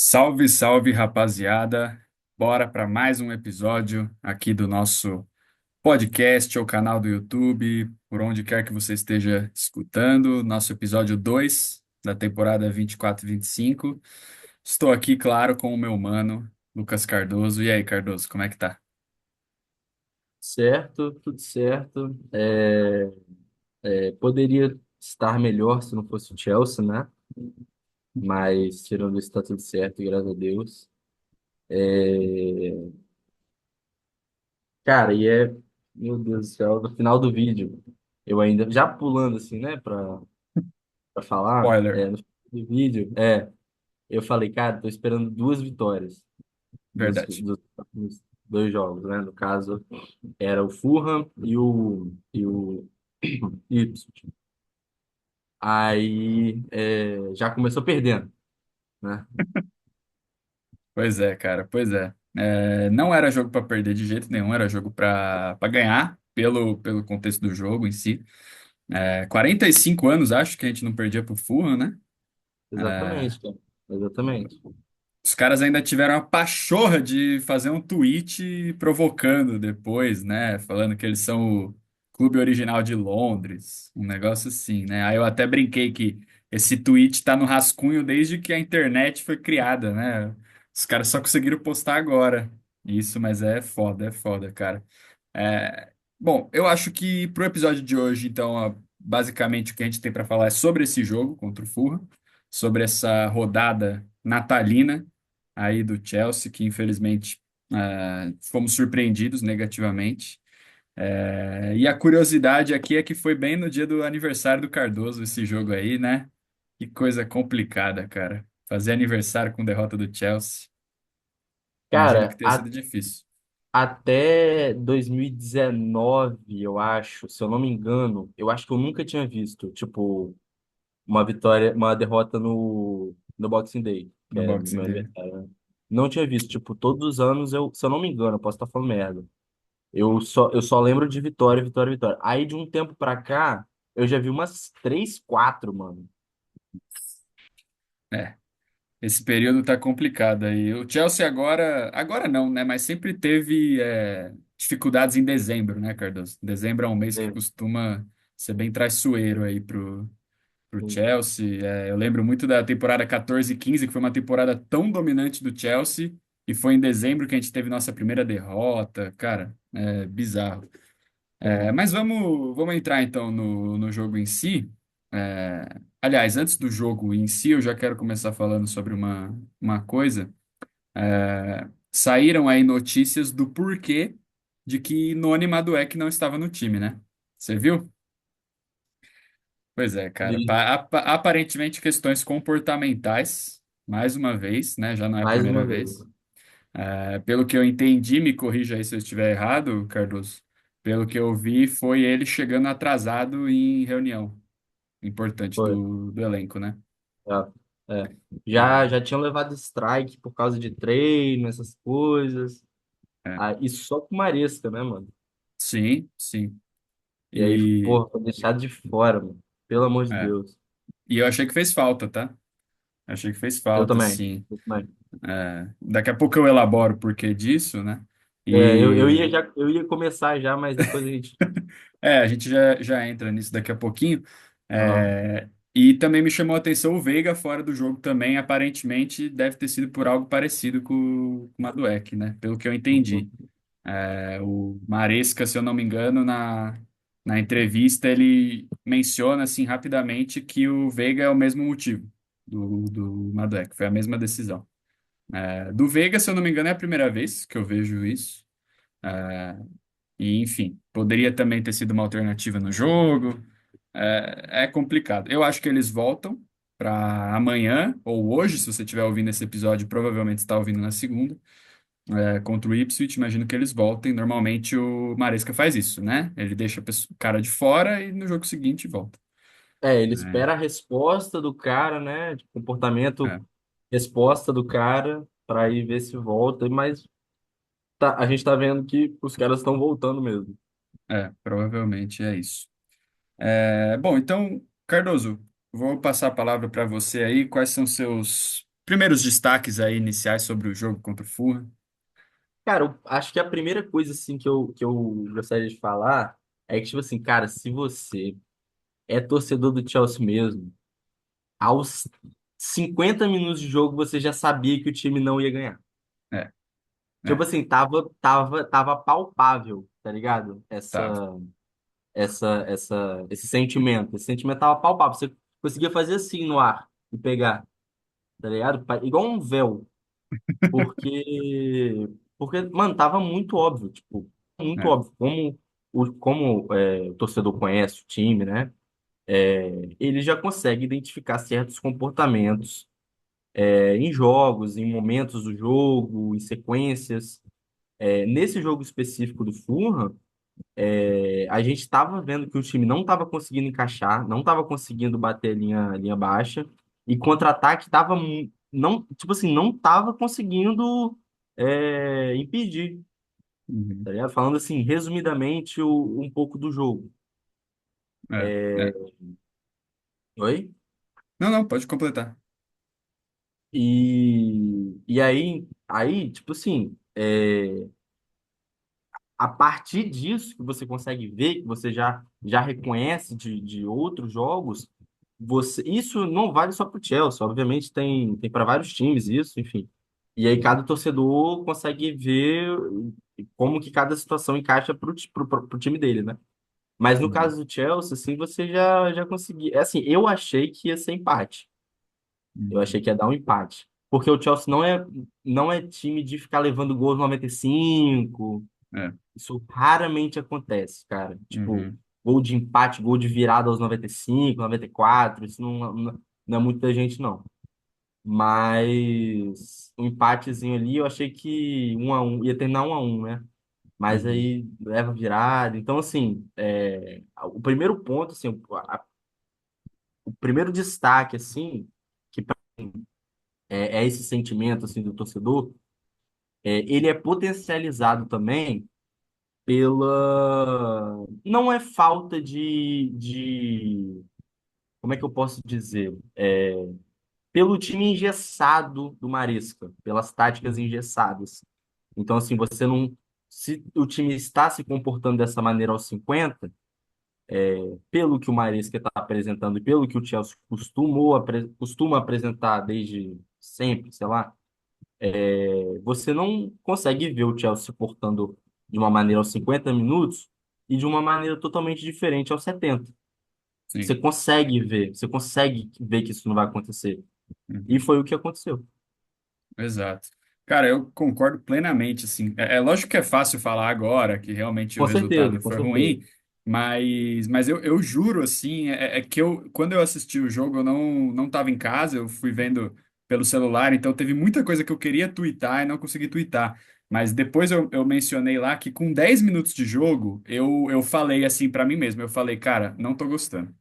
Salve, salve, rapaziada! Bora para mais um episódio aqui do nosso podcast ou canal do YouTube, por onde quer que você esteja escutando, nosso episódio 2 da temporada 24 e 25. Estou aqui, claro, com o meu mano, Lucas Cardoso. E aí, Cardoso, como é que tá? Certo, tudo certo. Poderia estar melhor se não fosse o Chelsea, né? Mas tirando isso, tá tudo certo, graças a Deus. É, Cara, meu Deus do céu, no final do vídeo, eu ainda, já pulando assim, né, pra falar, Spoiler, no final do vídeo, eu falei, cara, tô esperando duas vitórias verdade. dos dois jogos, né? No caso, era o Fulham e o Ipswich. Aí já começou perdendo, né? Pois é, cara, pois é. Não era jogo para perder de jeito nenhum, era jogo para ganhar, pelo contexto do jogo em si. 45 anos, acho que a gente não perdia pro Fulham, né? É, Exatamente, cara. Exatamente. os caras ainda tiveram a pachorra de fazer um tweet provocando depois, né? Falando que eles são o clube original de Londres, um negócio assim, né? Aí eu até brinquei que esse tweet tá no rascunho desde que a internet foi criada, né? Os caras só conseguiram postar agora. Isso, mas é foda, cara. Bom, eu acho que pro episódio de hoje, então, ó, basicamente o que a gente tem para falar é sobre esse jogo contra o Fulham, sobre essa rodada natalina aí do Chelsea, que infelizmente fomos surpreendidos negativamente. E a curiosidade aqui é que foi bem no dia do aniversário do Cardoso esse jogo aí, né? Que coisa complicada, cara. Fazer aniversário com derrota do Chelsea. Imagino que Cara, tenha sido difícil. até 2019, eu acho, se eu não me engano, eu acho que eu nunca tinha visto, tipo, uma vitória, uma derrota no Boxing Day, que No é Boxing meu Day. aniversário, né? Não tinha visto, tipo, todos os anos eu, se eu não me engano, eu posso estar falando merda. Eu só lembro de vitória, vitória, vitória. Aí de um tempo pra cá, eu já vi umas três, quatro, mano. É. Esse período tá complicado aí. O Chelsea agora não, né? Mas sempre teve dificuldades em dezembro, né, Cardoso? Dezembro é um mês que É, costuma ser bem traiçoeiro aí pro sim. Chelsea. Eu lembro muito da temporada 14 e 15, que foi uma temporada tão dominante do Chelsea, e foi em dezembro que a gente teve nossa primeira derrota. Cara, é bizarro. Sim. Mas vamos entrar então no jogo em si. É, aliás, antes do jogo em si, eu já quero começar falando sobre uma coisa. Saíram aí notícias do porquê de que Noni Madueke não estava no time, né? Você viu? Pois é, cara. E Aparentemente questões comportamentais, mais uma vez, né? Já não é a mais primeira uma vez. vez. Pelo que eu entendi, me corrija aí se eu estiver errado, Cardoso. Pelo que eu vi, foi ele chegando atrasado em reunião importante Foi. do elenco, né? É. É, Já tinham levado strike por causa de treino, essas coisas. é. Ah, e só com Maresca, né, mano? Sim, sim. E aí, E, porra, foi deixado de fora, mano. Pelo amor de é. Deus. E eu achei que fez falta, tá? Achei que fez Eu falta, também. sim. Eu também. Daqui a pouco eu elaboro o porquê disso, né? Eu E eu ia começar já, mas depois a gente. a gente já entra nisso daqui a pouquinho. Aham. E também me chamou a atenção o Veiga fora do jogo também, aparentemente deve ter sido por algo parecido com o Madueke, né? Pelo que eu entendi. Uhum. O Maresca, se eu não me engano, na entrevista ele menciona assim rapidamente que o Veiga é o mesmo motivo do Madueke, foi a mesma decisão. Do Veiga, se eu não me engano, é a primeira vez que eu vejo isso. E, enfim, poderia também ter sido uma alternativa no jogo. É complicado. Eu acho que eles voltam para amanhã ou hoje, se você estiver ouvindo esse episódio, provavelmente está ouvindo na segunda, contra o Ipswich. Imagino que eles voltem. Normalmente o Maresca faz isso, né? Ele deixa o cara de fora e no jogo seguinte volta. Ele espera a resposta do cara, né? De É, comportamento, é, resposta do cara, para ir ver se volta. Mas a gente tá vendo que os caras estão voltando mesmo. provavelmente é isso. Bom, então, Cardoso, vou passar a palavra para você aí. Quais são seus primeiros destaques aí iniciais sobre o jogo contra o Fulham. Cara, eu acho que a primeira coisa, assim, que eu gostaria de falar é que, tipo assim, cara, se você é torcedor do Chelsea mesmo, aos 50 minutos de jogo você já sabia que o time não ia ganhar. É, Tipo é, assim, tava palpável, tá ligado? tá. Esse sentimento. Esse sentimento tava palpável. Você conseguia fazer assim no ar e pegar, tá ligado? Igual um véu. Porque, mano, tava muito óbvio, tipo, muito É. óbvio. Como o torcedor conhece o time, né? Ele já consegue identificar certos comportamentos em jogos, em momentos do jogo, em sequências. Nesse jogo específico do Fulham, a gente estava vendo que o time não estava conseguindo encaixar, não estava conseguindo bater a linha baixa, e contra-ataque estava não, tipo assim, não estava conseguindo impedir, Uhum. tá ligado? Falando assim, resumidamente, um pouco do jogo. É, é. Oi? Não, não, pode completar. E aí, tipo assim, a partir disso que você consegue ver, que você já reconhece de outros jogos, isso não vale só para o Chelsea, obviamente tem para vários times isso, enfim. E aí cada torcedor consegue ver como que cada situação encaixa pro time dele, né? Mas no Uhum. caso do Chelsea, assim, você já conseguia. É assim, eu achei que ia ser empate. Eu achei Uhum. que ia dar um empate. Porque o Chelsea não é time de ficar levando gols no 95. É. Isso raramente acontece, cara. Tipo, Uhum. gol de empate, gol de virada aos 95, 94, isso não é muita gente, não. Mas um empatezinho ali, eu achei que 1-1, ia terminar 1-1, né? Mas Uhum. aí leva virada. Então, assim, o primeiro ponto, assim, o primeiro destaque, assim, que é esse sentimento, assim, do torcedor, ele é potencializado também não é falta como é que eu posso dizer? Pelo time engessado do Maresca, pelas táticas engessadas. Então, assim, você não. Se o time está se comportando dessa maneira aos 50, pelo que o Maresca está apresentando e pelo que o Chelsea costuma apresentar desde sempre, sei lá, você não consegue ver o Chelsea se portando de uma maneira aos 50 minutos e de uma maneira totalmente diferente aos 70. Sim. Você consegue ver que isso não vai acontecer. E Uhum. foi o que aconteceu. Exato. Cara, eu concordo plenamente, assim. É lógico que é fácil falar agora que realmente o Com certeza, resultado com foi certeza. ruim, mas eu juro, assim, é que quando eu assisti o jogo, eu não estava em casa, eu fui vendo pelo celular, então teve muita coisa que eu queria twittar e não consegui twittar. Mas depois eu mencionei lá que com 10 minutos de jogo, eu falei assim para mim mesmo, eu falei, cara, não tô gostando.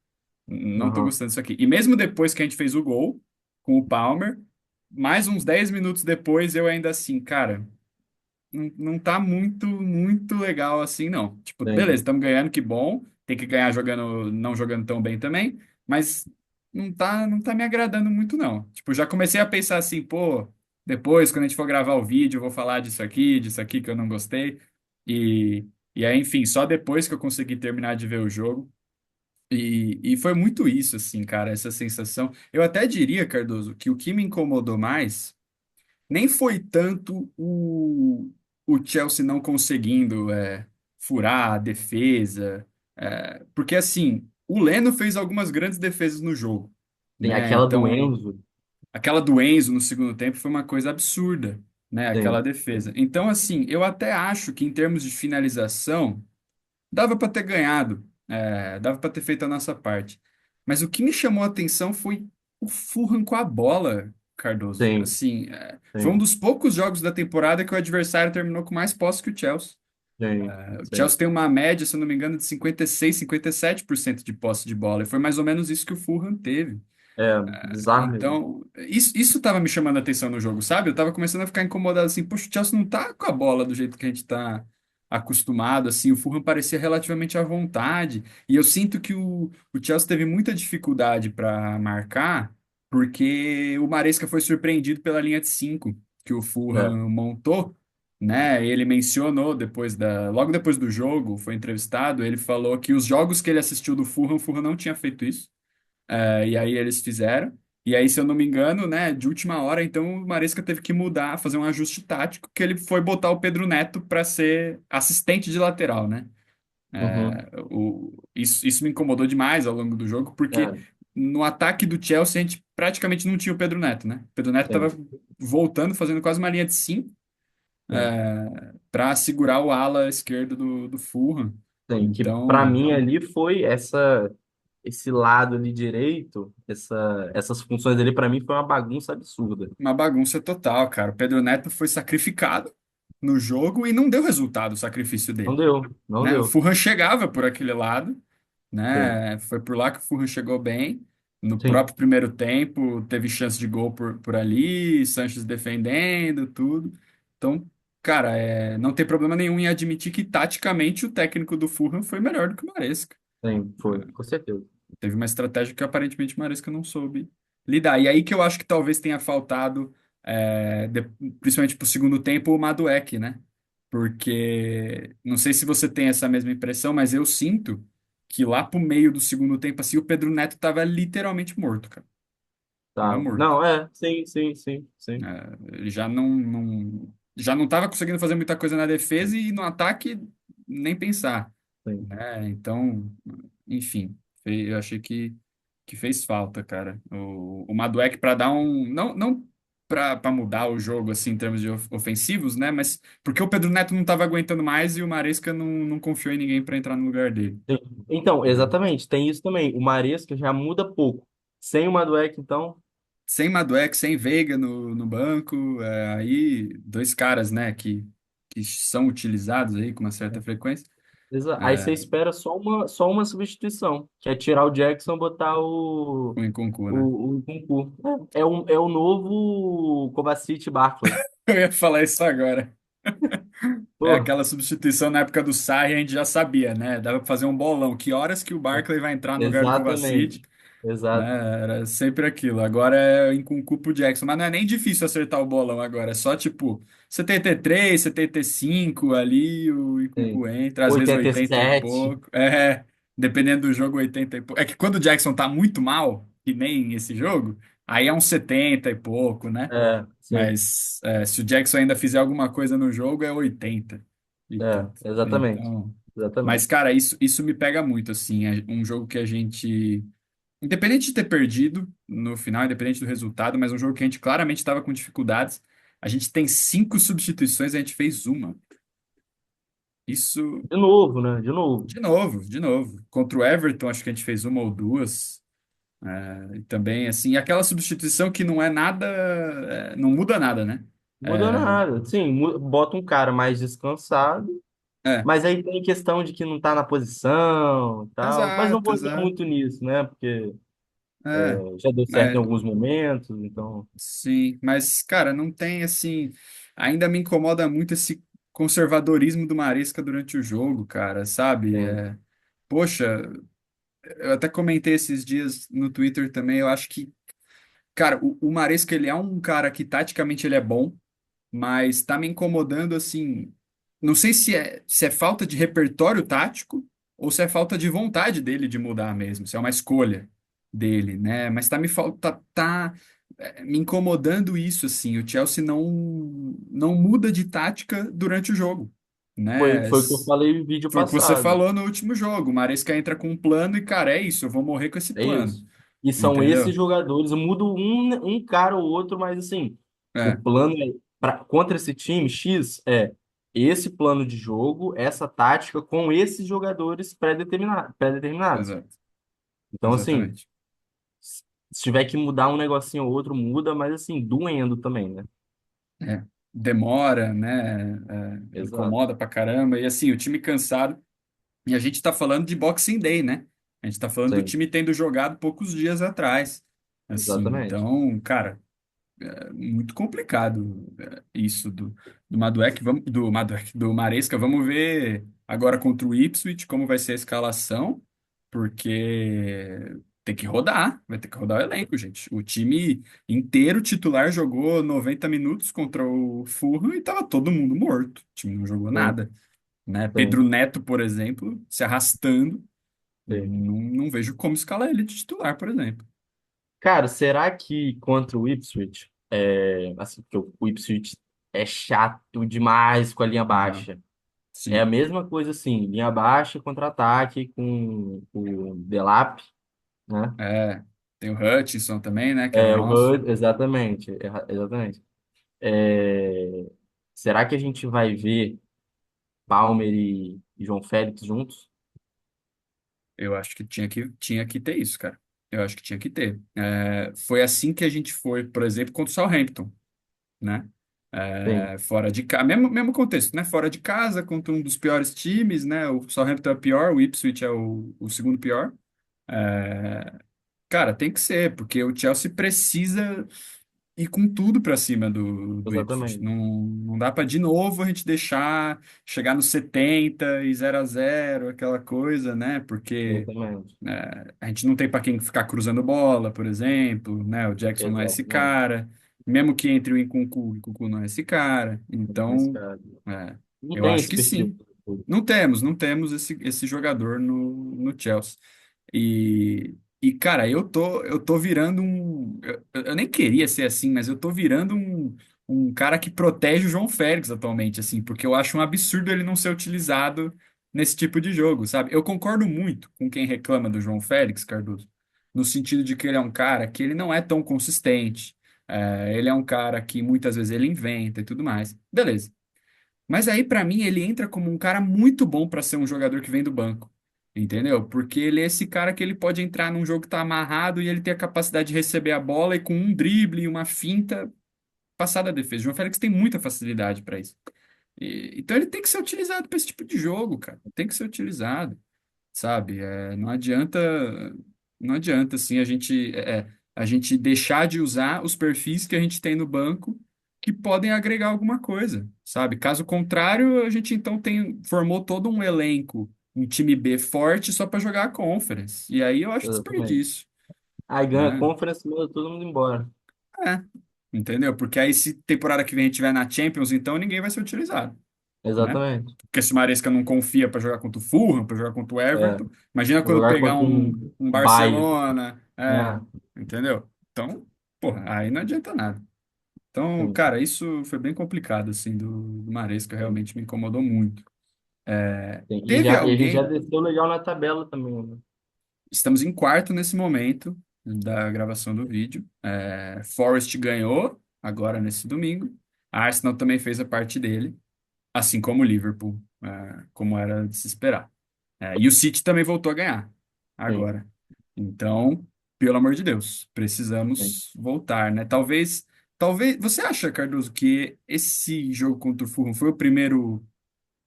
Não tô Aham. gostando disso aqui. E mesmo depois que a gente fez o gol com o Palmer, mais uns 10 minutos depois eu ainda assim, cara, não tá muito legal assim, não. Tipo, beleza, Entendi. estamos ganhando, que bom. Tem que ganhar jogando, não jogando tão bem também, mas não tá me agradando muito, não. Tipo, já comecei a pensar assim, pô, depois, quando a gente for gravar o vídeo, eu vou falar disso aqui que eu não gostei. E, e aí, enfim, só depois que eu consegui terminar de ver o jogo. E foi muito isso, assim, cara, essa sensação. Eu até diria, Cardoso, que o que me incomodou mais nem foi tanto o Chelsea não conseguindo furar a defesa, porque, assim, o Leno fez algumas grandes defesas no jogo, Tem né? aquela do Então, Enzo. aquela do Enzo no segundo tempo foi uma coisa absurda, né? Aquela Tem. defesa. Então, assim, eu até acho que em termos de finalização. Dava para ter ganhado, dava para ter feito a nossa parte. Mas o que me chamou a atenção foi o Fulham com a bola, Cardoso. Tem. Assim, foi um Tem. dos poucos jogos da temporada que o adversário terminou com mais posse que o Chelsea. Tem. O Tem. Chelsea tem uma média, se eu não me engano, de 56, 57% de posse de bola. E foi mais ou menos isso que o Fulham teve. É bizarro mesmo. Então, isso tava me chamando a atenção no jogo, sabe? Eu tava começando a ficar incomodado assim, poxa, o Chelsea não tá com a bola do jeito que a gente tá acostumado, assim, o Fulham parecia relativamente à vontade, e eu sinto que o Chelsea teve muita dificuldade para marcar, porque o Maresca foi surpreendido pela linha de 5 que o É. Fulham montou, né? Ele mencionou logo depois do jogo, foi entrevistado, ele falou que os jogos que ele assistiu do Fulham, o Fulham não tinha feito isso. E aí eles fizeram. E aí, se eu não me engano, né, de última hora, então o Maresca teve que mudar, fazer um ajuste tático, que ele foi botar o Pedro Neto para ser assistente de lateral, né? Uhum. Isso me incomodou demais ao longo do jogo, porque É, no ataque do Chelsea a gente praticamente não tinha o Pedro Neto, né? O Pedro Neto estava sim, voltando, fazendo quase uma linha de 5 sim, para segurar o ala esquerdo do Fulham. sim. Que para Então, mim ali foi esse lado ali direito, essas funções ali para mim foi uma bagunça absurda. uma bagunça total, cara. O Pedro Neto foi sacrificado no jogo e não deu resultado o sacrifício Não dele, deu, não né? O deu. Fulham chegava por aquele lado, Sim, né? Foi por lá que o Fulham chegou bem. No sim, próprio primeiro tempo, teve chance de gol por ali, Sanches defendendo, tudo. Então, cara, não tem problema nenhum em admitir que taticamente o técnico do Fulham foi melhor do que o Maresca. sim, foi, com certeza. Teve uma estratégia que aparentemente o Maresca não soube lidar. E aí que eu acho que talvez tenha faltado, principalmente pro segundo tempo, o Madueke, né? Porque não sei se você tem essa mesma impressão, mas eu sinto que lá pro meio do segundo tempo, assim, o Pedro Neto tava literalmente morto, cara. Tava Tá. morto. Não, sim, sim, sim, sim, Ele já não tava conseguindo fazer muita coisa na defesa e no ataque nem pensar, sim. né? Então, enfim, eu achei que fez falta, cara. O Madueke para dar não para mudar o jogo assim em termos de ofensivos, né? Mas porque o Pedro Neto não estava aguentando mais e o Maresca não confiou em ninguém para entrar no lugar dele. Sim. Então, Né? exatamente, tem isso também. O Maresca já muda pouco. Sem o Madueck, então, Sem Madueke, sem Veiga no banco, aí dois caras, né? Que são utilizados aí com uma certa frequência. aí É, você espera só uma substituição, que é tirar o Jackson e botar o, com o Nkunku, né? o, o Nkunku. É o novo Kovacic Barkley. Eu ia falar isso agora. É Pô, aquela substituição na época do Sarri, a gente já sabia, né? Dava pra fazer um bolão. Que horas que o Barkley vai entrar no lugar do Kovacic, exatamente. Exato. né? Era sempre aquilo. Agora é Nkunku pro Jackson. Mas não é nem difícil acertar o bolão agora. É só tipo 73, 75 ali, o Sim. Nkunku entra. Às vezes 80 e 87. pouco. Dependendo do jogo, 80 e pouco. É que quando o Jackson tá muito mal, que nem esse jogo, aí é uns 70 e pouco, né? Sim. Mas se o Jackson ainda fizer alguma coisa no jogo, é 80 e tanto. Exatamente. Então, mas, Exatamente. cara, isso me pega muito, assim. É um jogo que a gente, independente de ter perdido no final, independente do resultado, mas um jogo que a gente claramente estava com dificuldades. A gente tem 5 substituições, a gente fez uma. Isso, De novo, né? De novo. de novo, de novo. Contra o Everton, acho que a gente fez uma ou duas. E também, assim, aquela substituição que não é nada, não muda nada, né? Muda É, nada. Sim, bota um cara mais descansado, é, mas aí tem questão de que não tá na posição e tal. Mas não exato, vou entrar exato. muito nisso, né? Porque É, já deu certo em é, alguns momentos, então. sim, mas, cara, não tem assim. Ainda me incomoda muito esse conservadorismo do Maresca durante o jogo, cara, sabe? Sim. Poxa, eu até comentei esses dias no Twitter também. Eu acho que, cara, o Maresca, ele é um cara que taticamente ele é bom, mas tá me incomodando assim. Não sei se é falta de repertório tático ou se é falta de vontade dele de mudar mesmo, se é uma escolha dele, né? Mas tá me incomodando isso assim. O Chelsea não muda de tática durante o jogo, né? Foi o que eu falei no vídeo Foi o que você passado. falou no último jogo. O Maresca entra com um plano e, cara, é isso, eu vou morrer com esse É plano, isso. E são esses entendeu? jogadores. Eu mudo um cara ou outro, mas assim, o É, plano contra esse time X é esse plano de jogo, essa tática com esses jogadores pré-determinados. exato, Então, assim, exatamente. se tiver que mudar um negocinho ou outro, muda, mas assim, doendo também, né? Demora, né? Exato, Incomoda pra caramba. E assim, o time cansado. E a gente tá falando de Boxing Day, né? A gente tá falando do sim, time tendo jogado poucos dias atrás. Assim, exatamente. então, cara, muito complicado isso do Maresca. Vamos ver agora contra o Ipswich como vai ser a escalação, porque tem que rodar, vai ter que rodar o elenco, gente. O time inteiro titular jogou 90 minutos contra o Fulham e tava todo mundo morto. O time não jogou Sim, nada, né? Pedro sim, Neto, por exemplo, se arrastando. sim. Não vejo como escalar ele de titular, por exemplo. Cara, será que contra o Ipswich, assim, porque o Ipswich é chato demais com a linha Aham, baixa. É a sim. mesma coisa assim, linha baixa, contra-ataque com o Delap, né? É, tem o Hutchinson também, né? Que era O nosso. Hud, exatamente, exatamente. É, será que a gente vai ver Palmer e João Félix juntos? Eu acho que tinha que ter isso, cara. Eu acho que tinha que ter. É, foi assim que a gente foi, por exemplo, contra o Southampton, né? Sim, É, fora de casa, mesmo contexto, né? Fora de casa, contra um dos piores times, né? O Southampton é o pior, o Ipswich é o segundo pior. É, cara, tem que ser, porque o Chelsea precisa ir com tudo pra cima do Ipswich. exatamente, Não dá pra de novo a gente deixar chegar nos 70 e 0-0 aquela coisa, né? Porque exatamente, a gente não tem para quem ficar cruzando bola, por exemplo, né? O Jackson não é esse exatamente. cara. Mesmo que entre o Nkunku não é esse cara. Mas, Então, cara, é, não eu tem acho esse que perfil. sim. Não temos esse jogador no Chelsea. Cara, eu tô virando um. Eu nem queria ser assim, mas eu tô virando um cara que protege o João Félix atualmente, assim, porque eu acho um absurdo ele não ser utilizado nesse tipo de jogo, sabe? Eu concordo muito com quem reclama do João Félix, Cardoso, no sentido de que ele é um cara que ele não é tão consistente. Ele é um cara que muitas vezes ele inventa e tudo mais. Beleza. Mas aí, pra mim, ele entra como um cara muito bom pra ser um jogador que vem do banco. Entendeu? Porque ele é esse cara que ele pode entrar num jogo que tá amarrado e ele tem a capacidade de receber a bola e com um drible e uma finta passar da defesa. O João Félix tem muita facilidade pra isso. Então ele tem que ser utilizado pra esse tipo de jogo, cara. Tem que ser utilizado, sabe? Não adianta assim a gente deixar de usar os perfis que a gente tem no banco que podem agregar alguma coisa, sabe? Caso contrário, a gente então formou todo um elenco, um time B forte só para jogar a Conference. E aí eu acho Exatamente. desperdício, Aí ganha a né? conference, manda todo mundo embora. É, entendeu? Porque aí se temporada que vem a gente tiver na Champions, então ninguém vai ser utilizado, né? Exatamente. Porque se o Maresca não confia para jogar contra o Fulham, para jogar contra o É. Everton, imagina Vou quando jogar pegar contra um um Bayern, Barcelona, né? entendeu? Então, porra, aí não adianta nada. Então, Sim, cara, isso foi bem complicado, assim, do Maresca, sim, realmente me incomodou muito. sim. Teve E a gente já alguém, desceu legal na tabela também, né? estamos em quarto nesse momento da gravação do vídeo. Forest ganhou agora nesse domingo. A Arsenal também fez a parte dele, assim como o Liverpool, como era de se esperar. E o City também voltou a ganhar Sim, agora. Então, pelo amor de Deus, sim. precisamos voltar, né? Talvez, você acha, Cardoso, que esse jogo contra o Fulham foi o primeiro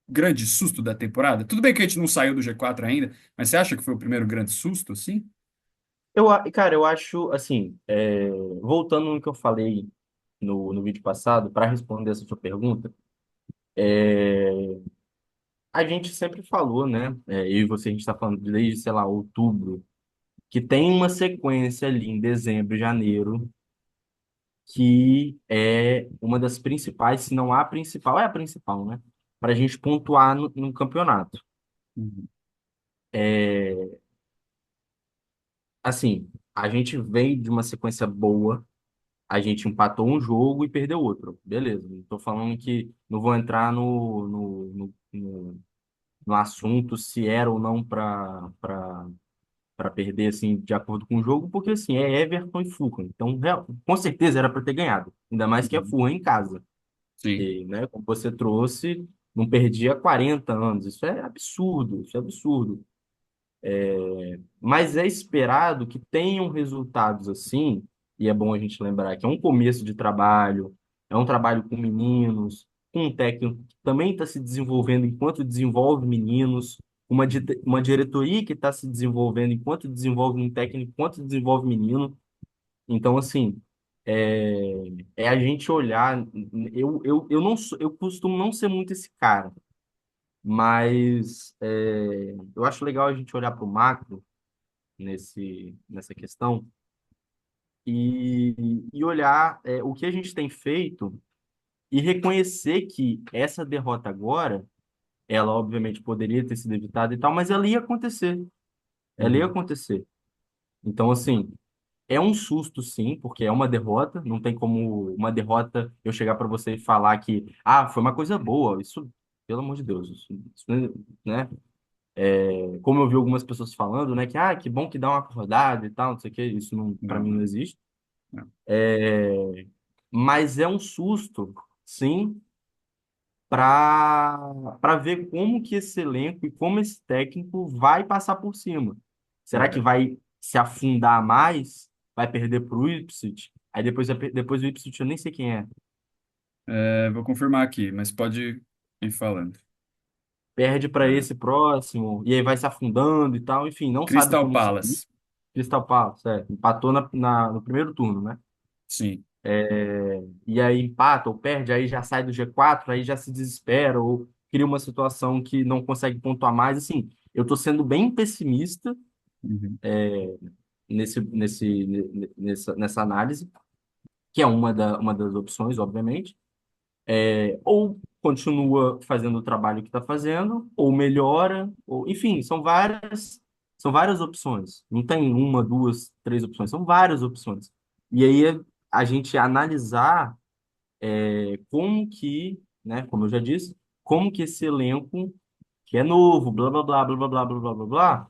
grande susto da temporada? Tudo bem que a gente não saiu do G4 ainda, mas você acha que foi o primeiro grande susto, assim? Cara, eu acho, assim, voltando no que eu falei no vídeo passado, para responder essa sua pergunta, a gente sempre falou, né? Eu e você, a gente está falando desde, sei lá, outubro, que tem uma sequência ali em dezembro, janeiro, que é uma das principais, se não a principal, é a principal, né? Para a gente pontuar no campeonato. Uhum. Assim, a gente veio de uma sequência boa, a gente empatou um jogo e perdeu outro. Beleza, não estou falando que não vou entrar no assunto se era ou não para perder assim de acordo com o jogo, porque assim, é Everton e Fulham. Então, com certeza era para ter ganhado, ainda mais que é Uhum. Fulham em casa. Sim. E, né, como você trouxe, não perdia há 40 anos. Isso é absurdo, isso é absurdo. Mas é esperado que tenham resultados assim, e é bom a gente lembrar que é um começo de trabalho, é um trabalho com meninos, com um técnico que também está se desenvolvendo enquanto desenvolve meninos, uma diretoria que está se desenvolvendo enquanto desenvolve um técnico, enquanto desenvolve menino. Então, assim, é, é a gente olhar. Eu não sou, eu costumo não ser muito esse cara, mas eu acho legal a gente olhar para o macro nessa questão e olhar o que a gente tem feito e reconhecer que essa derrota agora, ela obviamente poderia ter sido evitada e tal, mas ela ia acontecer. Ela ia Uhum. acontecer. Então, assim, é um susto, sim, porque é uma derrota. Não tem como uma derrota eu chegar para você e falar que, foi uma coisa boa. Isso, pelo amor de Deus, isso, né? Como eu vi algumas pessoas falando, né, que, que bom que dá uma acordada e tal, não sei o quê. Isso não, para Não, mim não não, existe. não. É, mas é um susto, sim, para ver como que esse elenco e como esse técnico vai passar por cima. Será que Aham. vai se afundar mais? Vai perder para o Ipswich? Aí depois o Ipswich eu nem sei quem é. Vou confirmar aqui, mas pode ir falando. Perde para É. esse próximo, e aí vai se afundando e tal. Enfim, não sabe Crystal como seguir. Palace, Crystal Palace, empatou no primeiro turno, né? sim. E aí empata ou perde, aí já sai do G4, aí já se desespera ou cria uma situação que não consegue pontuar mais. Assim, eu tô sendo bem pessimista Uhum. nessa análise, que é uma das opções, obviamente. Ou continua fazendo o trabalho que está fazendo, ou melhora, ou enfim, são várias opções. Não tem uma, duas, três opções, são várias opções. E aí a gente analisar como que, né, como eu já disse, como que esse elenco, que é novo, blá blá blá blá blá blá blá blá blá, blá,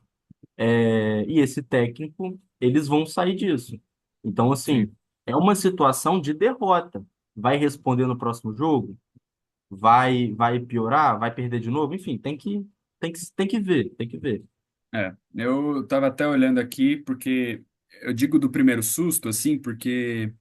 e esse técnico, eles vão sair disso. Então, assim, Sim. é uma situação de derrota. Vai responder no próximo jogo? Vai piorar? Vai perder de novo? Enfim, tem que ver, tem que ver. Eu estava até olhando aqui, porque eu digo do primeiro susto, assim, porque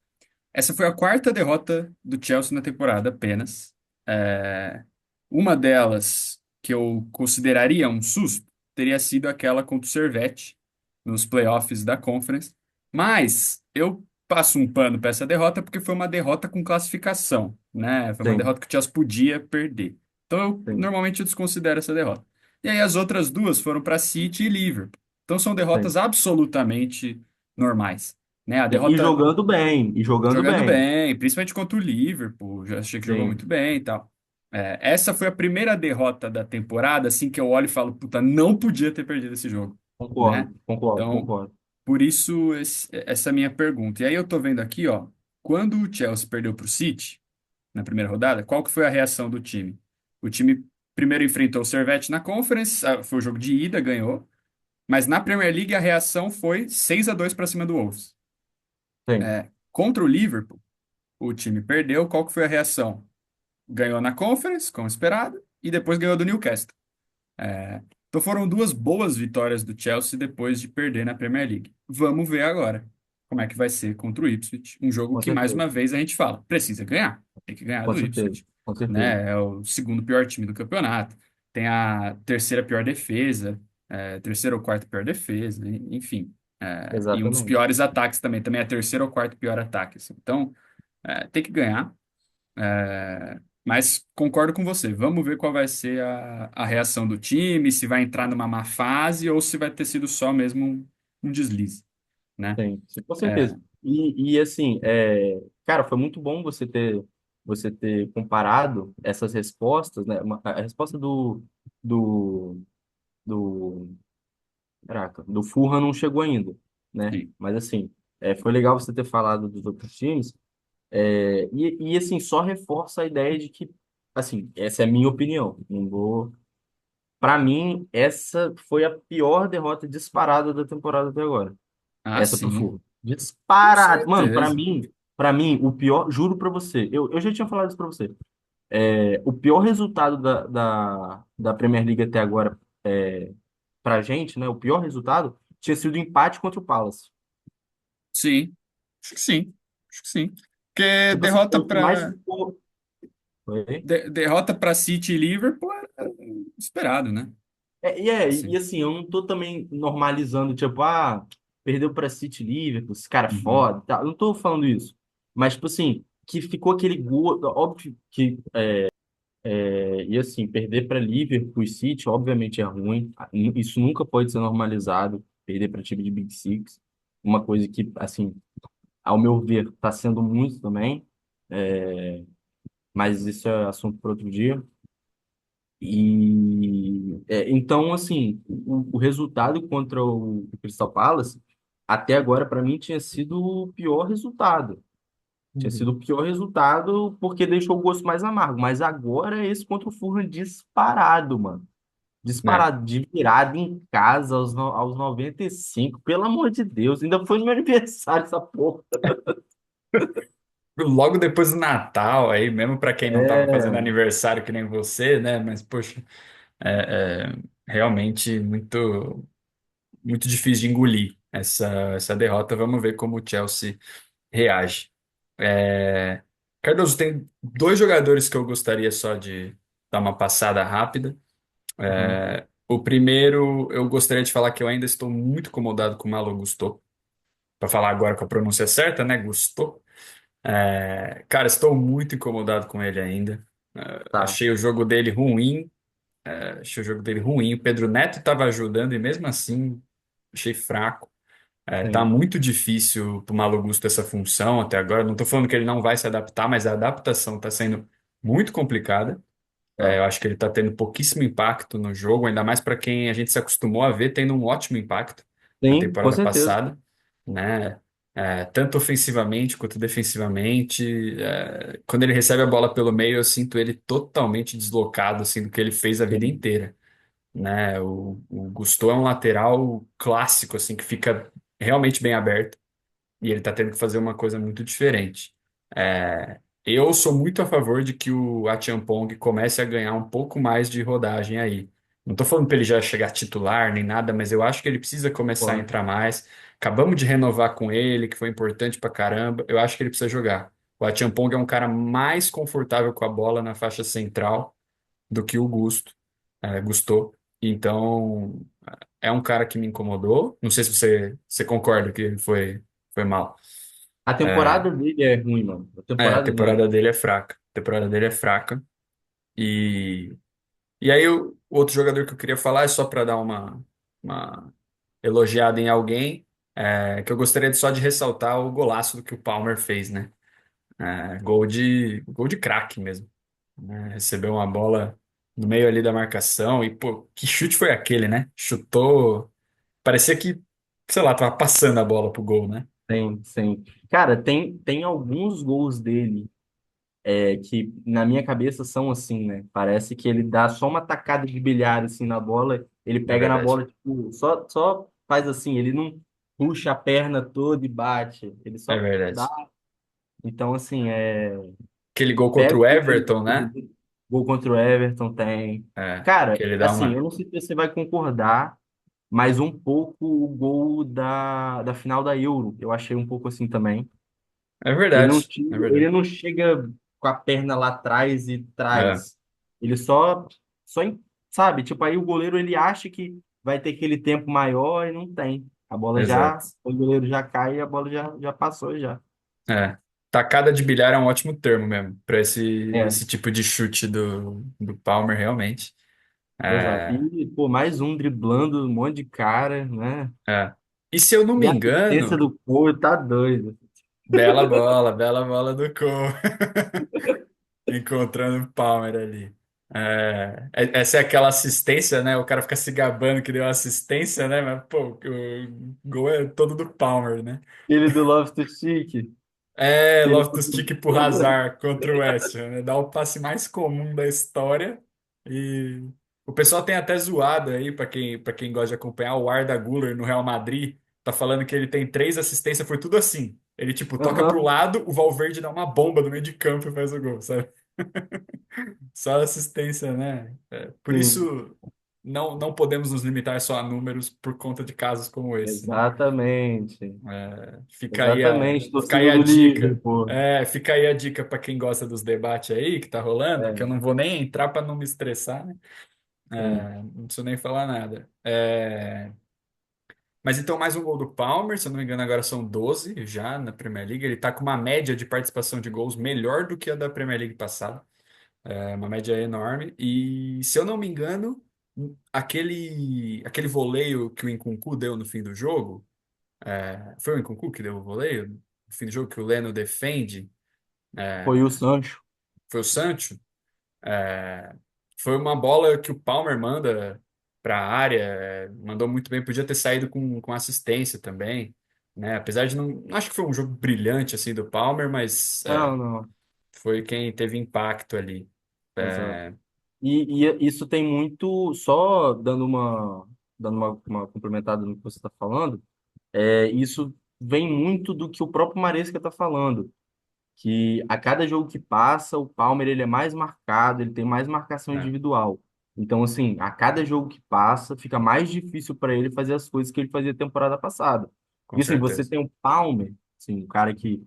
essa foi a quarta derrota do Chelsea na temporada apenas. É, uma delas, que eu consideraria um susto, teria sido aquela contra o Servette, nos playoffs da Conference. Mas eu passo um pano para essa derrota porque foi uma derrota com classificação, né? Foi uma Sim, derrota que o Chelsea podia perder. Então, sim, normalmente eu desconsidero essa derrota. E aí as outras duas foram para City e Liverpool. Então são derrotas sim. absolutamente normais, né? A Sim. E derrota jogando bem, e jogando jogando bem. bem, principalmente contra o Liverpool, já achei que jogou Sim, muito bem e tal. Essa foi a primeira derrota da temporada, assim, que eu olho e falo, puta, não podia ter perdido esse jogo, né? concordo, concordo, Então, concordo. por isso, essa é a minha pergunta. E aí eu tô vendo aqui, ó, quando o Chelsea perdeu pro City, na primeira rodada, qual que foi a reação do time? O time primeiro enfrentou o Servette na Conference, foi o jogo de ida, ganhou, mas na Premier League a reação foi 6-2 para cima do Wolves. Sim, Contra o Liverpool, o time perdeu, qual que foi a reação? Ganhou na Conference, como esperado, e depois ganhou do Newcastle. Então foram duas boas vitórias do Chelsea depois de perder na Premier League. Vamos ver agora como é que vai ser contra o Ipswich. Um jogo com que, mais certeza, uma vez, a gente fala, precisa ganhar. Tem que ganhar com do certeza, Ipswich. com certeza. Né? É o segundo pior time do campeonato. Tem a terceira pior defesa, terceira ou quarta pior defesa, enfim. E um dos Exatamente. piores ataques também. Também é a terceira ou quarta pior ataque, assim. Então, tem que ganhar. Mas concordo com você. Vamos ver qual vai ser a reação do time, se vai entrar numa má fase ou se vai ter sido só mesmo um deslize, né? Sim, sim, com É, certeza. E assim, cara, foi muito bom você ter comparado essas respostas, né? A resposta do, do, caraca, do Fulham não chegou ainda, né? sim. Mas assim, foi legal você ter falado dos outros times. E assim, só reforça a ideia de que, assim, essa é a minha opinião. Não vou. Para mim, essa foi a pior derrota disparada da temporada até agora. Ah, Essa pro sim, Fulham. com Disparado. Mano, certeza. para mim, o pior, juro pra você, eu já tinha falado isso pra você. O pior resultado da Premier League até agora, pra gente, né? O pior resultado tinha sido o empate contra o Palace. Sim, acho que sim. Acho que sim. Porque Tipo assim, foi o que mais ficou. Foi. derrota para City e Liverpool era esperado, né? E Assim. assim, eu não tô também normalizando, tipo, perdeu pra City e Liverpool, esse cara é Uhum. foda, tá? Eu não tô falando isso. Mas, tipo assim, que ficou aquele gol, óbvio que e assim, perder para Liverpool e City, obviamente é ruim. Isso nunca pode ser normalizado. perder para time de Big Six. Uma coisa que, assim, ao meu ver, está sendo muito também, mas isso é assunto para outro dia. Então, assim, o resultado contra o Crystal Palace, até agora, para mim, tinha sido o pior resultado. Tinha sido Uhum. o pior resultado porque deixou o gosto mais amargo. Mas agora é esse contra o Fulham disparado, mano. É. Disparado, de virada em casa aos 95. Pelo amor de Deus, ainda foi no meu aniversário essa porra. Logo depois do Natal, aí, mesmo para quem não estava fazendo É, aniversário que nem você, né? Mas, poxa, realmente muito difícil de engolir essa derrota. Vamos ver como o Chelsea reage. É, Cardoso, tem dois jogadores que eu gostaria só de dar uma passada rápida. uhum, O primeiro, eu gostaria de falar que eu ainda estou muito incomodado com o Malo Gusto. Para falar agora com a pronúncia certa, né? Gusto. Cara, estou muito incomodado com ele ainda. tá, Achei o jogo dele ruim. Achei o jogo dele ruim. O Pedro Neto estava ajudando e mesmo assim achei fraco. Tá sim, muito difícil para o Malo Gusto essa função até agora. Não estou falando que ele não vai se adaptar, mas a adaptação está sendo muito complicada. tá. Eu acho que ele está tendo pouquíssimo impacto no jogo, ainda mais para quem a gente se acostumou a ver tendo um ótimo impacto na Sim, com temporada certeza. passada, né? Tanto ofensivamente quanto defensivamente. Quando ele recebe a bola pelo meio, eu sinto ele totalmente deslocado assim, do que ele fez a vida Sim, inteira, né? O Gusto é um lateral clássico, assim, que fica realmente bem aberto e ele está tendo que fazer uma coisa muito diferente. Eu sou muito a favor de que o Achampong comece a ganhar um pouco mais de rodagem aí. Não estou falando para ele já chegar titular nem nada, mas eu acho que ele precisa começar a concordo. entrar mais. Acabamos de renovar com ele, que foi importante pra caramba. Eu acho que ele precisa jogar. O Achampong é um cara mais confortável com a bola na faixa central do que o Gusto. Então, é um cara que me incomodou. Não sei se você concorda que ele foi mal. A temporada dele é ruim, mano. A A temporada dele. temporada dele é fraca. A temporada dele é fraca. E, e aí, o outro jogador que eu queria falar é só para dar uma elogiada em alguém, que eu gostaria só de ressaltar o golaço do que o Palmer fez, né? Gol de craque mesmo, né? Recebeu uma bola no meio ali da marcação e, pô, que chute foi aquele, né? Chutou, parecia que, sei lá, tava passando a bola pro gol, né? Tem, sim. Cara, tem alguns gols dele que na minha cabeça são assim, né? Parece que ele dá só uma tacada de bilhar assim na bola, ele É pega na verdade. bola, tipo, só faz assim, ele não puxa a perna toda e bate, ele É só dá. verdade. Então, assim, Aquele gol contra pega o Everton, né? gol contra o Everton, tem. Que Cara, ele dá assim, eu uma. não sei se você vai concordar, mas um pouco o gol da final da Euro, eu achei um pouco assim também. É verdade. É verdade. Ele não chega com a perna lá atrás e É, traz. Ele só, sabe? Tipo, aí o goleiro ele acha que vai ter aquele tempo maior e não tem. exato. O goleiro já cai e a bola já passou já. É. Tacada de bilhar é um ótimo termo mesmo, para É, esse tipo de chute do Palmer, realmente. exato. É, E, pô, mais um driblando um monte de cara, né? é. E se eu não E me a assistência engano, do Cole tá doido. bela bola do Cole, encontrando o Palmer ali. Essa é aquela assistência, né? O cara fica se gabando que deu assistência, né? Mas, pô, o gol é todo do Palmer, né? Ele do Loftus-Cheek. Ele... Loftus-Cheek pro Hazard contra o West Ham, né? Dá o passe mais comum da história. E o pessoal tem até zoado aí, para quem gosta de acompanhar, o Arda Güler no Real Madrid, tá falando que ele tem três assistências, foi tudo assim. Ele, tipo, toca pro Aham, lado, o Valverde dá uma bomba no meio de campo e faz o gol, sabe? Só assistência, né? Por sim. isso, não podemos nos limitar só a números por conta de casos como esse, né? Exatamente. Exatamente. Fica aí Torcida a do dica. Liverpool. Fica aí a dica para quem gosta dos debates aí que tá rolando, que eu É, não vou nem entrar para não me estressar, né? sim. Não preciso nem falar nada. Mas então, mais um gol do Palmer, se eu não me engano, agora são 12 já na Premier League. Ele tá com uma média de participação de gols melhor do que a da Premier League passada. Uma média enorme. E se eu não me engano, aquele voleio que o Nkunku deu no fim do jogo, foi o Nkunku que deu o voleio? No fim do jogo que o Leno defende, Foi o é, Sancho. foi o Sancho? É, foi uma bola que o Palmer manda para a área, mandou muito bem, podia ter saído com assistência também, né? Apesar de não acho que foi um jogo brilhante assim do Palmer, mas Não, não, foi quem teve impacto ali. exato. É, E isso tem muito, só dando uma complementada no que você está falando, isso vem muito do que o próprio Maresca está falando, que a cada jogo que passa, o Palmer ele é mais marcado, ele tem mais marcação é, individual. Então, assim, a cada jogo que passa, fica mais difícil para ele fazer as coisas que ele fazia temporada passada. com Porque, assim, você certeza. tem o Palmer, assim, um cara que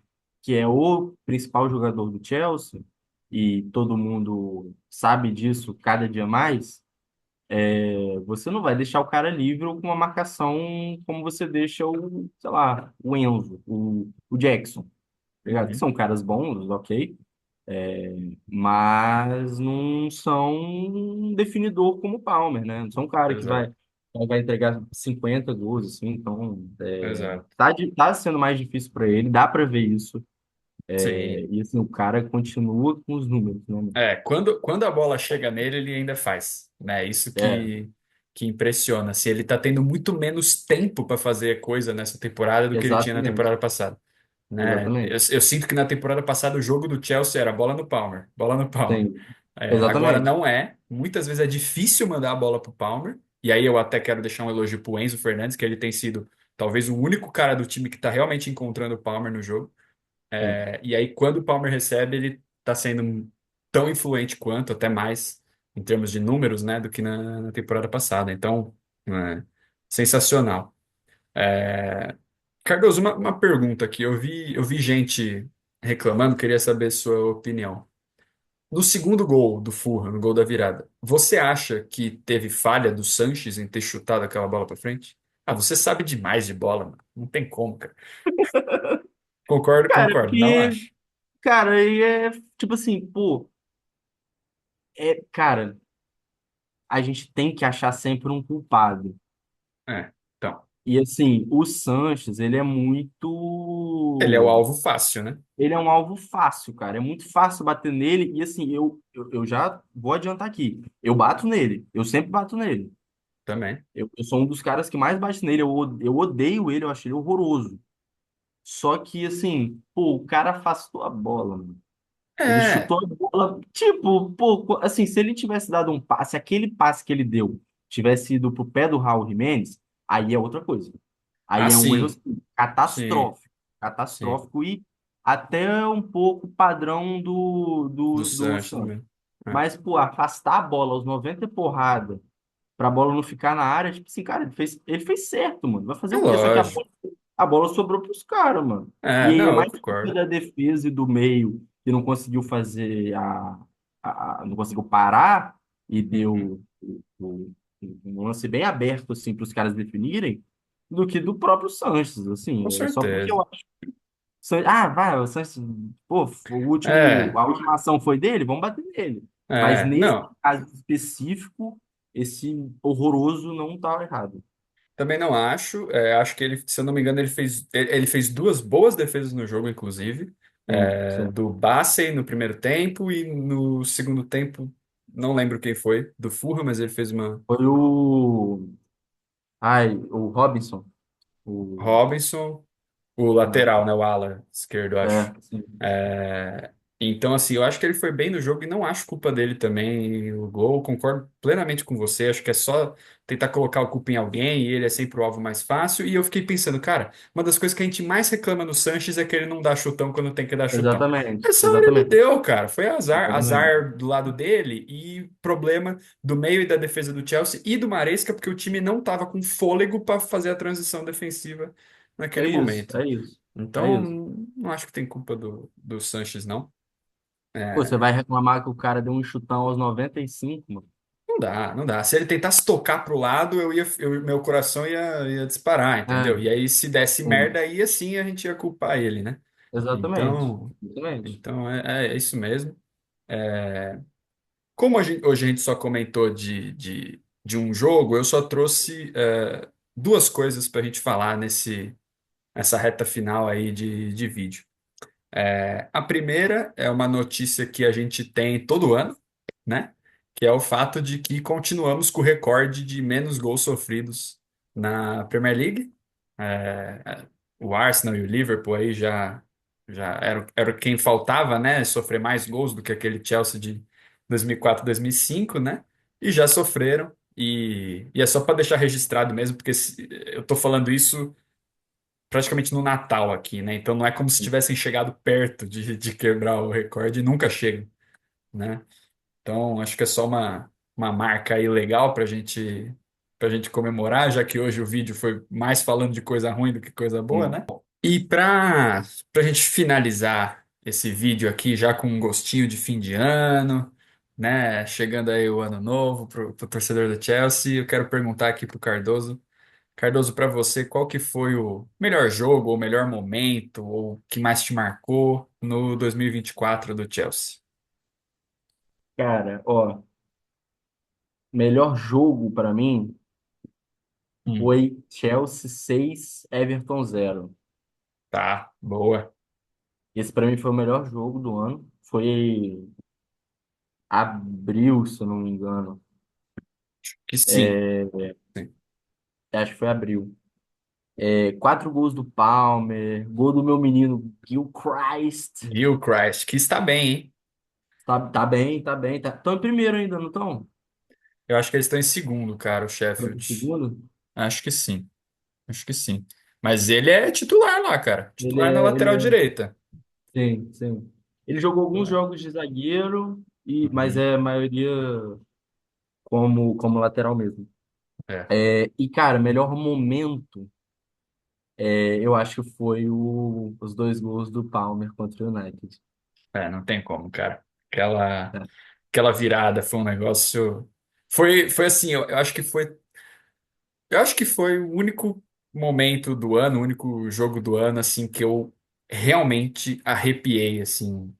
é o principal jogador do Chelsea, e todo mundo sabe disso cada dia mais, você não vai deixar o cara livre ou com uma marcação como você deixa o, sei lá, o Enzo, o Jackson, tá ligado? Que Uhum, são caras bons, ok, mas não são um definidor como o Palmer, né? Não são um cara que exato, vai entregar 50 gols, assim, então exato. tá sendo mais difícil para ele, dá para ver isso. Sim. E assim, o cara continua com os números, né? Quando a bola chega nele, ele ainda faz, né? Isso É, que impressiona. Se ele tá tendo muito menos tempo para fazer coisa nessa temporada do que ele tinha na exatamente, temporada passada, né? Eu, exatamente. eu sinto que na temporada passada o jogo do Chelsea era bola no Palmer, bola no Palmer. Sim, Agora exatamente. não é. Muitas vezes é difícil mandar a bola pro Palmer. E aí eu até quero deixar um elogio pro Enzo Fernandes, que ele tem sido talvez o único cara do time que tá realmente encontrando o Palmer no jogo. Sim. E aí, quando o Palmer recebe, ele está sendo tão influente quanto, até mais, em termos de números, né, do que na temporada passada. Então, é, sensacional. Cardoso, uma pergunta aqui. Eu vi gente reclamando, queria saber sua opinião. No segundo gol do Fulham, no gol da virada, você acha que teve falha do Sanches em ter chutado aquela bola para frente? Ah, você sabe demais de bola, mano. Não tem como, cara. Concordo, Cara, concordo. Não porque, acho. cara, aí tipo assim, pô, cara, a gente tem que achar sempre um culpado. Então. E assim, o Sanches, Ele é o alvo fácil, né? ele é um alvo fácil, cara. É muito fácil bater nele. E assim, eu já vou adiantar aqui. Eu bato nele. Eu sempre bato nele. Também. Eu sou um dos caras que mais bate nele. Eu odeio ele, eu acho ele horroroso. Só que, assim, pô, o cara afastou a bola, mano. Ele É, chutou a bola, tipo, pô, assim, se ele tivesse dado um passe, aquele passe que ele deu tivesse ido pro pé do Raul Jimenez, aí é outra coisa. Aí é um erro assim, assim, sim, catastrófico, sim. catastrófico e até um pouco padrão do, Do do, do Sancho Santos. também. É. Mas, pô, afastar a bola aos 90 e porrada pra bola não ficar na área, tipo assim, cara, ele fez certo, mano. Vai fazer É o quê? Só que a lógico. bola, a bola sobrou pros caras, mano. E aí é Não, eu mais culpa concordo. da defesa e do meio que não conseguiu fazer não conseguiu parar e Uhum. deu um lance bem aberto, assim, para os caras definirem, do que do próprio Sanches, Com assim. É só porque certeza. eu acho. Vai, o Sanches, pô, É, a última ação foi dele, vamos bater nele. Mas nesse não. caso específico, esse horroroso não estava errado. Também não acho. Acho que ele, se eu não me engano, ele fez duas boas defesas no jogo, inclusive. Sim, sim. Do Bassey no primeiro tempo e no segundo tempo, não lembro quem foi, do Fulham, mas ele fez uma Foi o Robinson. O, Robinson. O lateral, né? O ala esquerdo, acho. sim. É, Então, assim, eu acho que ele foi bem no jogo e não acho culpa dele também o gol. Concordo plenamente com você. Acho que é só tentar colocar a culpa em alguém e ele é sempre o alvo mais fácil. E eu fiquei pensando, cara, uma das coisas que a gente mais reclama no Sanches é que ele não dá chutão quando tem que dar chutão. Exatamente, Essa hora ele exatamente, deu, cara. Foi azar, exatamente. azar do lado dele e problema do meio e da defesa do Chelsea e do Maresca, porque o time não estava com fôlego para fazer a transição defensiva naquele É isso, momento. é isso, é Então, isso. não acho que tem culpa do Sanches, não. Pô, você É, vai reclamar que o cara deu um chutão aos 95, mano? não dá, não dá. Se ele tentasse tocar pro lado, meu coração ia disparar, É, entendeu? E aí, se desse sim. merda, aí assim a gente ia culpar ele, né? Exatamente, Então, exatamente. então é isso mesmo. Como hoje a gente só comentou de de um jogo, eu só trouxe duas coisas para a gente falar nessa reta final aí de vídeo. A primeira é uma notícia que a gente tem todo ano, né? Que é o fato de que continuamos com o recorde de menos gols sofridos na Premier League. O Arsenal e o Liverpool aí já era quem faltava, né? Sofrer mais gols do que aquele Chelsea de 2004, 2005, né? E já sofreram. E é só para deixar registrado mesmo, porque eu tô falando isso praticamente no Natal aqui, né? Então não é como se tivessem chegado perto de quebrar o recorde e nunca chegam, né? Então acho que é só uma marca aí legal para gente comemorar, já que hoje o vídeo foi mais falando de coisa ruim do que coisa boa, Sim. né? E para gente finalizar esse vídeo aqui já com um gostinho de fim de ano, né? Chegando aí o ano novo pro torcedor do Chelsea, eu quero perguntar aqui pro Cardoso. Cardoso, para você, qual que foi o melhor jogo, ou melhor momento, ou que mais te marcou no 2024 do Chelsea? Cara, ó, melhor jogo pra mim Hum, foi Chelsea 6 Everton 0. tá, boa. Esse pra mim foi o melhor jogo do ano. Foi abril, se eu não me engano. Que sim. É, Sim. acho que foi abril. 4 gols do Palmer, gol do meu menino Gilchrist. Gilchrist, que está bem, hein? Tá bem, tá bem. Estão em primeiro ainda, não estão? Eu acho que eles estão em segundo, cara, o Estão em Sheffield. segundo? Acho que sim, acho que sim. Mas ele é titular lá, cara. Ele Titular na é, ele lateral é, direita. sim, sim. Ele jogou alguns Titular. jogos de zagueiro, mas Uhum. é a maioria como lateral mesmo. É, E, cara, melhor momento, eu acho que foi os 2 gols do Palmer contra o United. não tem como, cara. Aquela, Tá? aquela virada foi um negócio. Foi assim, eu acho que foi. Eu acho que foi o único momento do ano, o único jogo do ano, assim, que eu realmente arrepiei, assim,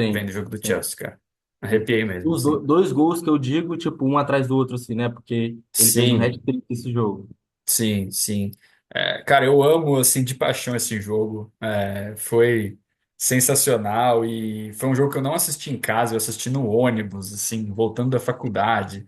vendo Sim, o jogo do sim, Chelsea, cara. sim. Arrepiei mesmo, Os assim. 2 gols que eu digo, tipo, um atrás do outro, assim, né? Porque ele fez um Sim, hat-trick nesse jogo. sim, sim. Cara, eu amo, assim, de paixão esse jogo. Foi sensacional e foi um jogo que eu não assisti em casa, eu assisti no ônibus, assim, voltando da faculdade.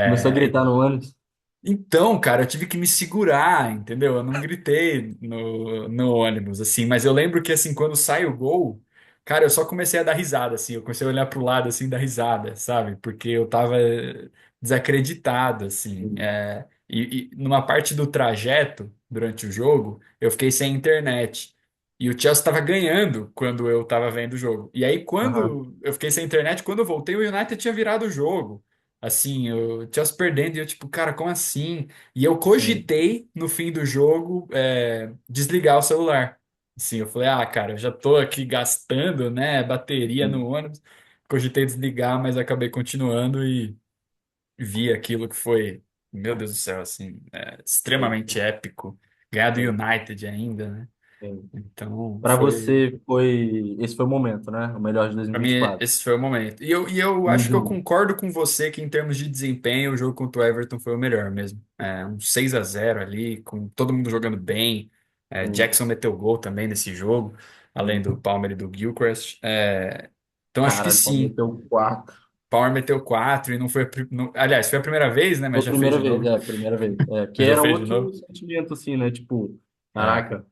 Começou a É, gritar no ônibus. Então, cara, eu tive que me segurar, entendeu? Eu não gritei no ônibus, assim, mas eu lembro que, assim, quando sai o gol, cara, eu só comecei a dar risada, assim, eu comecei a olhar pro lado, assim, dar risada, sabe? Porque eu tava desacreditado, assim. E numa parte do trajeto, durante o jogo, eu fiquei sem internet. E o Chelsea estava ganhando quando eu tava vendo o jogo. E aí, Aham, quando eu fiquei sem internet, quando eu voltei, o United tinha virado o jogo. Assim, eu Chelsea perdendo, e eu tipo, cara, como assim? E eu sim, cogitei, no fim do jogo, desligar o celular. Assim, eu falei, ah, cara, eu já tô aqui gastando, né, bateria no sim, ônibus. Cogitei desligar, mas acabei continuando e vi aquilo que foi, meu Deus do céu, assim, extremamente sim, épico. Ganhar do sim, United ainda, né? sim. Então, Para você, esse foi o momento, né? O melhor de para mim, 2024. esse foi o momento. E eu acho que eu Uhum, concordo com você que, em termos de desempenho, o jogo contra o Everton foi o melhor mesmo. Um 6-0 ali, com todo mundo jogando bem. sim, Jackson meteu gol também nesse jogo, além do sim. Palmer e do Gilchrist. Então, acho que Caralho, pode sim. meter o 4. Palmer meteu 4 e não foi. Aliás, foi a primeira vez, né? Foi Mas a já fez primeira de vez, novo. primeira vez. Que Mas já era fez de outro novo. sentimento, assim, né? Tipo, É. caraca,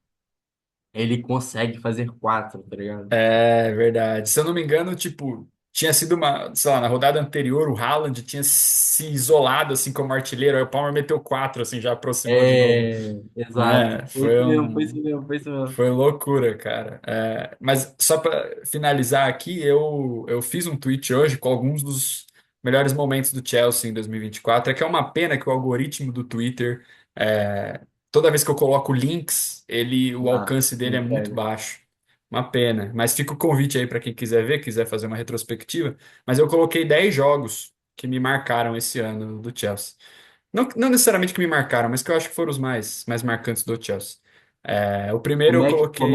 ele consegue fazer 4, tá ligado? É verdade. Se eu não me engano, tipo, tinha sido uma, sei lá, na rodada anterior, o Haaland tinha se isolado assim como artilheiro, aí o Palmer meteu 4, assim, já aproximou de novo, Exato. né? Foi isso mesmo, foi isso mesmo, foi isso mesmo. Foi loucura, cara. Mas só para finalizar aqui, eu fiz um tweet hoje com alguns dos melhores momentos do Chelsea em 2024. É que é uma pena que o algoritmo do Twitter, toda vez que eu coloco links, o Ah, alcance dele é não muito pega. baixo. Uma pena. Mas fica o convite aí para quem quiser ver, quiser fazer uma retrospectiva. Mas eu coloquei 10 jogos que me marcaram esse ano do Chelsea. Não necessariamente que me marcaram, mas que eu acho que foram os mais marcantes do Chelsea. O primeiro eu coloquei.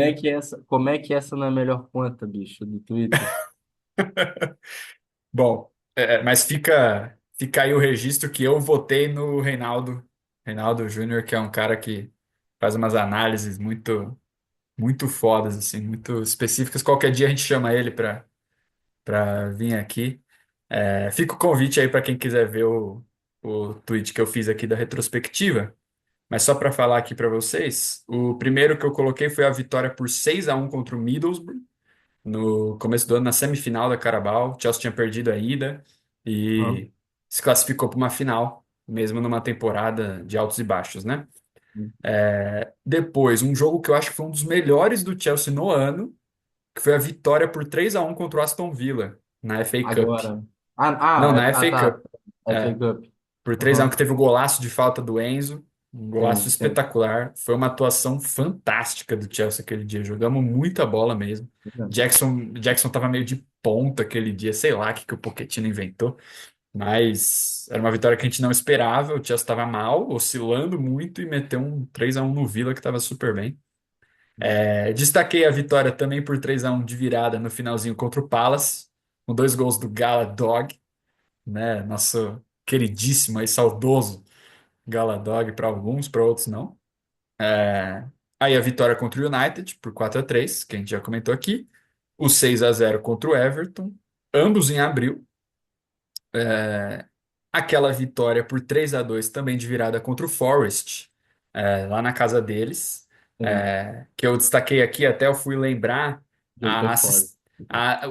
Como é que essa não é a melhor conta, bicho, do Twitter? Bom, mas fica. fica aí o registro que eu votei no Reinaldo Júnior, que é um cara que faz umas análises muito fodas, assim, muito específicas. Qualquer dia a gente chama ele para vir aqui. Fica o convite aí para quem quiser ver o tweet que eu fiz aqui da retrospectiva. Mas só para falar aqui para vocês, o primeiro que eu coloquei foi a vitória por 6-1 contra o Middlesbrough no começo do ano, na semifinal da Carabao. O Chelsea tinha perdido a ida Aham. e se classificou para uma final, mesmo numa temporada de altos e baixos, né? Depois, um jogo que eu acho que foi um dos melhores do Chelsea no ano, que foi a vitória por 3-1 contra o Aston Villa, na FA Cup. Agora. Não, na FA Tá. Cup. FA É, Cup. por 3-1 que Aham. teve o golaço de falta do Enzo, um golaço Sim, sim. espetacular. Foi uma atuação fantástica do Chelsea aquele dia. Jogamos muita bola mesmo. Jackson tava meio de ponta aquele dia, sei lá o que o Pochettino inventou, mas era uma vitória que a gente não esperava. O Chelsea estava mal, oscilando muito e meteu um 3-1 no Villa que estava super bem. Destaquei a vitória também por 3-1 de virada no finalzinho contra o Palace, com dois gols do Gala Dog, né? Nosso queridíssimo e saudoso Gala Dog para alguns, para outros não. Aí a vitória contra o United por 4-3, que a gente já comentou aqui. O 6-0 contra o Everton, ambos em abril. Aquela vitória por 3-2 também de virada contra o Forest, lá na casa deles, Sim. que eu destaquei aqui, até eu fui lembrar, Jogo a, foi foda. assis-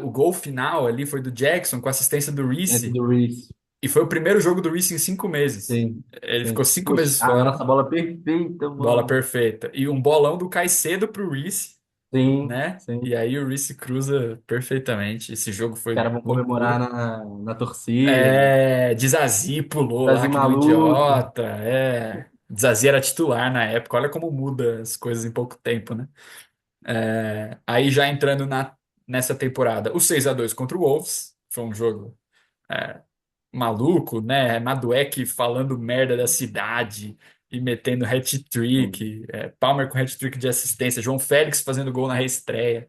o gol final ali foi do Jackson com assistência do Entre Reece, do Reece. e foi o primeiro jogo do Reece em 5 meses. Sim, Ele ficou sim. 5 meses Poxa, a nossa fora, bola perfeita, bola mano. perfeita. E um bolão do Caicedo pro Reece, Sim, né? sim. E aí o Reece cruza perfeitamente. Esse jogo Os foi caras vão comemorar loucura. na torcida. Dizazi pulou lá Brasil que nem um maluco. idiota. Dizazi era titular na época. Olha como muda as coisas em pouco tempo, né? Aí já entrando nessa temporada, o 6-2 contra o Wolves. Foi um jogo maluco, né? Madueke falando merda da cidade e metendo Sim, hat-trick. Palmer com hat-trick de assistência. João Félix fazendo gol na reestreia.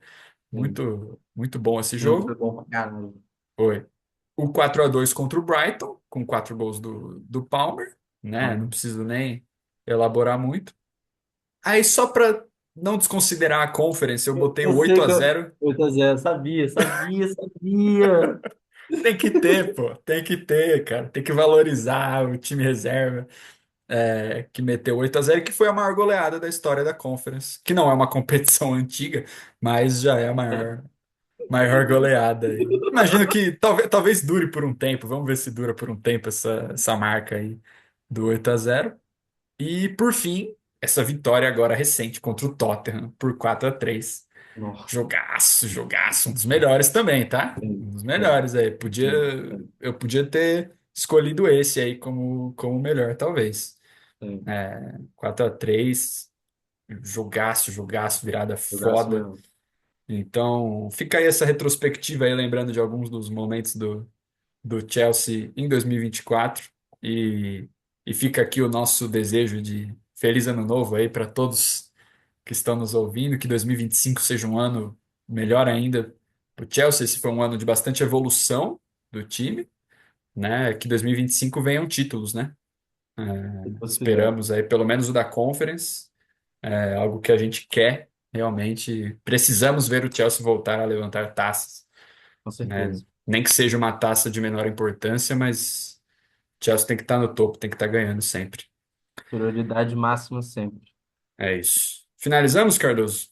sim. Muito, muito bom esse O jogo foi jogo. bom pra caralho. Foi. O 4-2 contra o Brighton, com 4 gols do Palmer, né? Não Então, preciso nem elaborar muito. Aí, só para não desconsiderar a Conference, eu botei o eu oito sei a que eu. zero 8-0, sabia, sabia, sabia. Tem que ter, pô, tem que ter, cara. Tem que valorizar o time reserva, que meteu 8-0 que foi a maior goleada da história da Conference. Que não é uma competição antiga, mas já é a maior goleada aí. Imagino que talvez dure por um tempo. Vamos ver se dura por um tempo essa marca aí do 8-0. E por fim, essa vitória agora recente contra o Tottenham por 4-3. Nossa, Jogaço, jogaço. Um dos melhores também, tá? Um sim, dos sim, melhores aí. sim, sim, Eu podia ter escolhido esse aí como o melhor, talvez. sim. 4-3, jogaço, jogaço, virada Jogaço foda. mesmo. Então, fica aí essa retrospectiva aí, lembrando de alguns dos momentos do Chelsea em 2024. E, e fica aqui o nosso desejo de feliz ano novo aí para todos que estão nos ouvindo, que 2025 seja um ano melhor ainda para o Chelsea. Esse foi um ano de bastante evolução do time, né? Que 2025 venham títulos, né? Se Deus quiser, Esperamos aí pelo menos o da Conference, algo que a gente quer realmente. Precisamos ver o Chelsea voltar a levantar taças, com né? certeza. Nem que seja uma taça de menor importância, mas o Chelsea tem que estar no topo, tem que estar ganhando sempre. Prioridade máxima sempre. É isso. Finalizamos, Cardoso?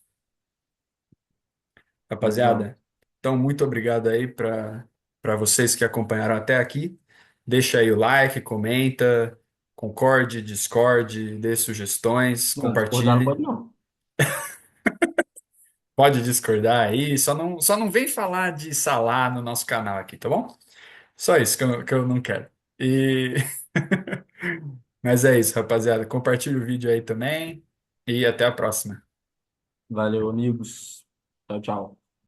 Finalizamos. Rapaziada, então muito obrigado aí para vocês que acompanharam até aqui. Deixa aí o like, comenta, concorde, discorde, dê sugestões, Não, discordar não compartilhe. pode não. Pode discordar aí, só não vem falar de Salah no nosso canal aqui, tá bom? Só isso que eu não quero. E mas é isso, rapaziada. Compartilhe o vídeo aí também e até a próxima. Valeu, amigos. Tchau, tchau.